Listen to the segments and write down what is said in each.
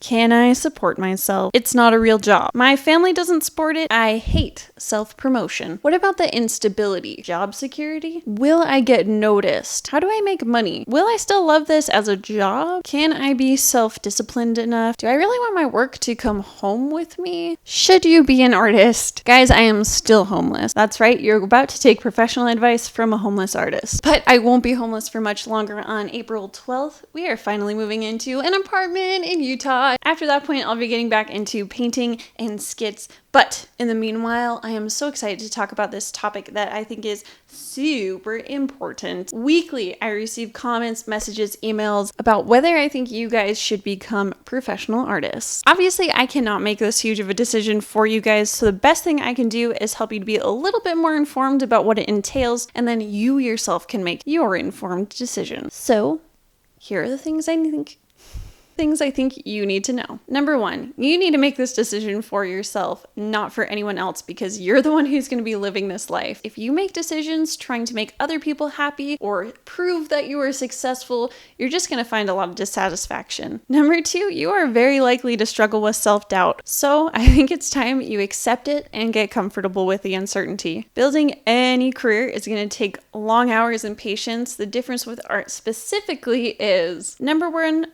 Can I support myself? It's not a real job. My family doesn't support it. I hate self-promotion. What about the instability? Job security? Will I get noticed? How do I make money? Will I still love this as a job? Can I be self-disciplined enough? Do I really want my work to come home with me? Should you be an artist? Guys, I am still homeless. That's right, you're about to take professional advice from a homeless artist. But I won't be homeless for much longer. On April 12th, we are finally moving into an apartment in Utah. After that point, I'll be getting back into painting and skits. But in the meanwhile, I am so excited to talk about this topic that I think is super important. Weekly, I receive comments, messages, emails about whether I think you guys should become professional artists. Obviously, I cannot make this huge of a decision for you guys, so the best thing I can do is help you to be a little bit more informed about what it entails, and then you yourself can make your informed decision. So, here are the things I think you need to know. Number one, you need to make this decision for yourself, not for anyone else, because you're the one who's going to be living this life. If you make decisions trying to make other people happy or prove that you are successful, you're just going to find a lot of dissatisfaction. Number two, you are very likely to struggle with self-doubt. So I think it's time you accept it and get comfortable with the uncertainty. Building any career is going to take long hours and patience. The difference with art specifically is number one,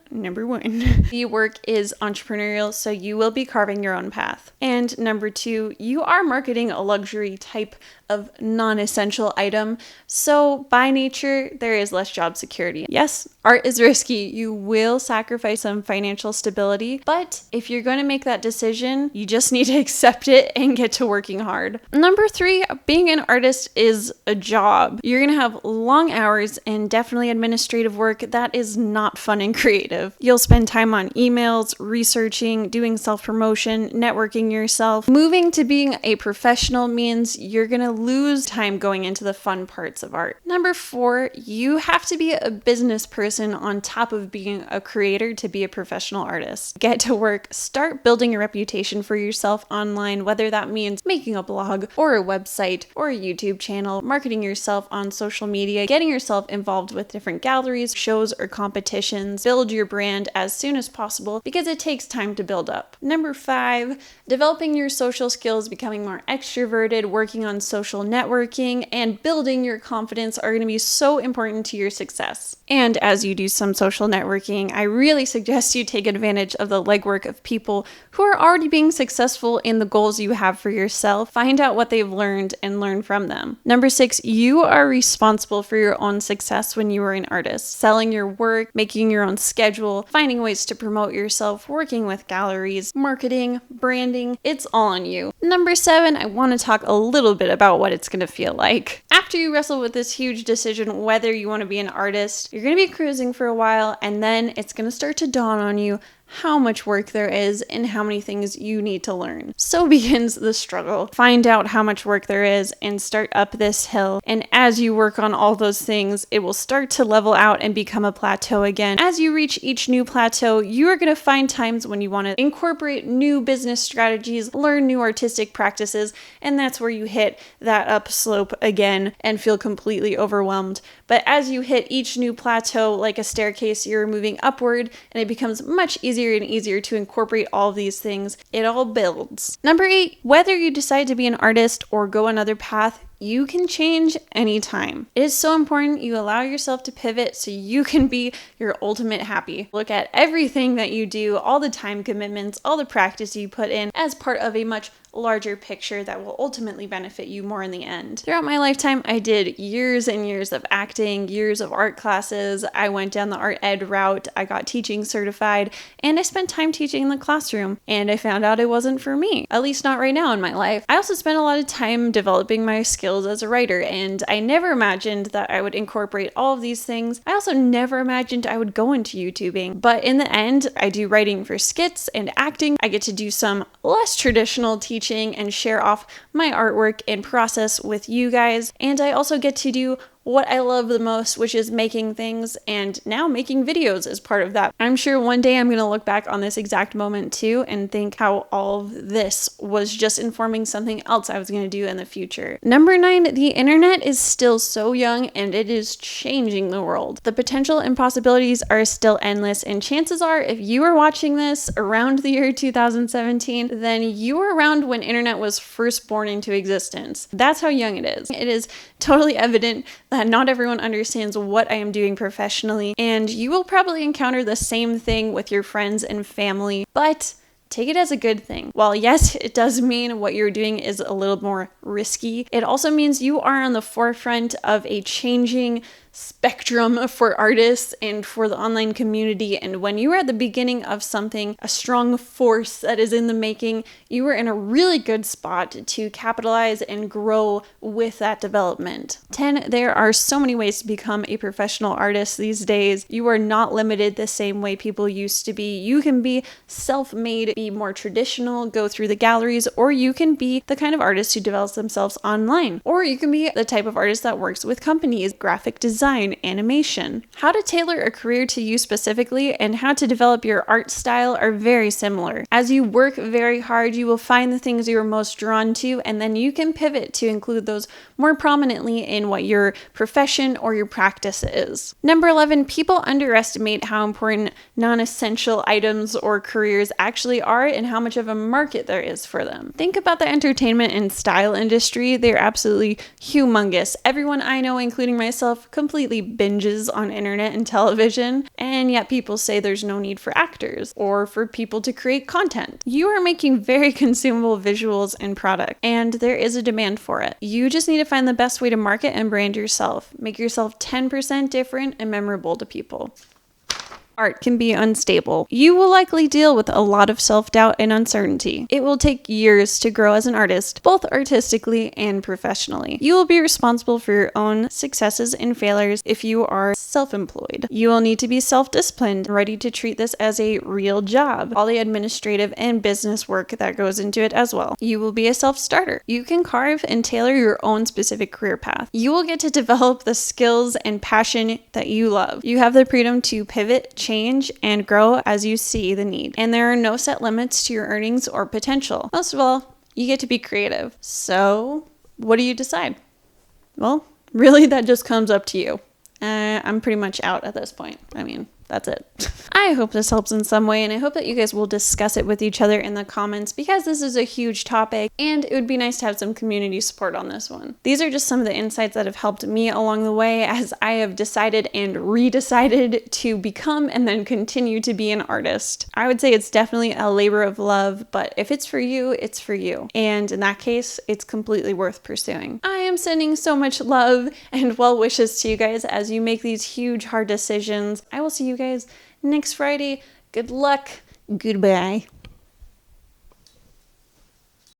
the work is entrepreneurial, so you will be carving your own path. And number two, you are marketing a luxury type of non-essential item, so by nature, there is less job security. Yes, art is risky. You will sacrifice some financial stability, but if you're going to make that decision, you just need to accept it and get to working hard. Number three, being an artist is a job. You're going to have long hours and definitely administrative work that is not fun and creative. You'll spend time on emails, researching, doing self-promotion, networking yourself. Moving to being a professional means you're going to lose time going into the fun parts of art. Number four, you have to be a business person on top of being a creator to be a professional artist. Get to work, start building a reputation for yourself online, whether that means making a blog or a website or a YouTube channel, marketing yourself on social media, getting yourself involved with different galleries, shows, or competitions. Build your brand as soon as possible because it takes time to build up. Number five, developing your social skills, becoming more extroverted, working on social networking, and building your confidence are going to be so important to your success. And as you do some social networking, I really suggest you take advantage of the legwork of people who are already being successful in the goals you have for yourself. Find out what they've learned and learn from them. Number six, you are responsible for your own success when you are an artist. Selling your work, making your own schedule, finding ways to promote yourself, working with galleries, marketing, branding, it's all on you. Number seven, I want to talk a little bit about what it's going to feel like. After you wrestle with this huge decision whether you want to be an artist, you're going to be cruising for a while, and then it's going to start to dawn on you how much work there is and how many things you need to learn. So begins the struggle. Find out how much work there is and start up this hill. And as you work on all those things, it will start to level out and become a plateau again. As you reach each new plateau, you are going to find times when you want to incorporate new business strategies, learn new artistic practices, and that's where you hit that upslope again and feel completely overwhelmed. But as you hit each new plateau like a staircase, you're moving upward, and it becomes much easier and easier to incorporate all of these things. It all builds. Number eight, whether you decide to be an artist or go another path, you can change anytime. It is so important you allow yourself to pivot so you can be your ultimate happy. Look at everything that you do, all the time commitments, all the practice you put in as part of a much larger picture that will ultimately benefit you more in the end. Throughout my lifetime, I did years and years of acting, years of art classes. I went down the art ed route. I got teaching certified, and I spent time teaching in the classroom, and I found out it wasn't for me, at least not right now in my life. I also spent a lot of time developing my skills as a writer, and I never imagined that I would incorporate all of these things. I also never imagined I would go into YouTubing, but in the end, I do writing for skits and acting. I get to do some less traditional teaching and share off my artwork and process with you guys, and I also get to do what I love the most, which is making things, and now making videos is part of that. I'm sure one day I'm going to look back on this exact moment too and think how all of this was just informing something else I was going to do in the future. Number 9, the internet is still so young and it is changing the world. The potential and possibilities are still endless, and chances are if you are watching this around the year 2017, then you were around when internet was first born into existence. That's how young it is. It is totally evident that not everyone understands what I am doing professionally, and you will probably encounter the same thing with your friends and family, but take it as a good thing. While yes, it does mean what you're doing is a little more risky, it also means you are on the forefront of a changing spectrum for artists and for the online community. And when you are at the beginning of something, a strong force that is in the making, you are in a really good spot to capitalize and grow with that development. 10, there are so many ways to become a professional artist these days. You are not limited the same way people used to be. You can be self-made, be more traditional, go through the galleries, or you can be the kind of artist who develops themselves online. Or you can be the type of artist that works with companies, graphic design, animation. How to tailor a career to you specifically and how to develop your art style are very similar. As you work very hard, you will find the things you are most drawn to, and then you can pivot to include those more prominently in what your profession or your practice is. Number 11, people underestimate how important non-essential items or careers actually are and how much of a market there is for them. Think about the entertainment and style industry. They're absolutely humongous. Everyone I know, including myself, completely binges on internet and television, and yet people say there's no need for actors or for people to create content. You are making very consumable visuals and product, and there is a demand for it. You just need to find the best way to market and brand yourself. Make yourself 10% different and memorable to people. Art can be unstable. You will likely deal with a lot of self-doubt and uncertainty. It will take years to grow as an artist, both artistically and professionally. You will be responsible for your own successes and failures if you are self-employed. You will need to be self-disciplined, ready to treat this as a real job, all the administrative and business work that goes into it as well. You will be a self-starter. You can carve and tailor your own specific career path. You will get to develop the skills and passion that you love. You have the freedom to pivot, change, and grow as you see the need. And there are no set limits to your earnings or potential. Most of all, you get to be creative. So, what do you decide? Well, really, that just comes up to you. I'm pretty much out at this point. I mean, that's it. I hope this helps in some way, and I hope that you guys will discuss it with each other in the comments because this is a huge topic and it would be nice to have some community support on this one. These are just some of the insights that have helped me along the way as I have decided and redecided to become and then continue to be an artist. I would say it's definitely a labor of love, but if it's for you, it's for you. And in that case, it's completely worth pursuing. I am sending so much love and well wishes to you guys as you make these huge, hard decisions. I will see you guys next Friday. Good luck. Goodbye.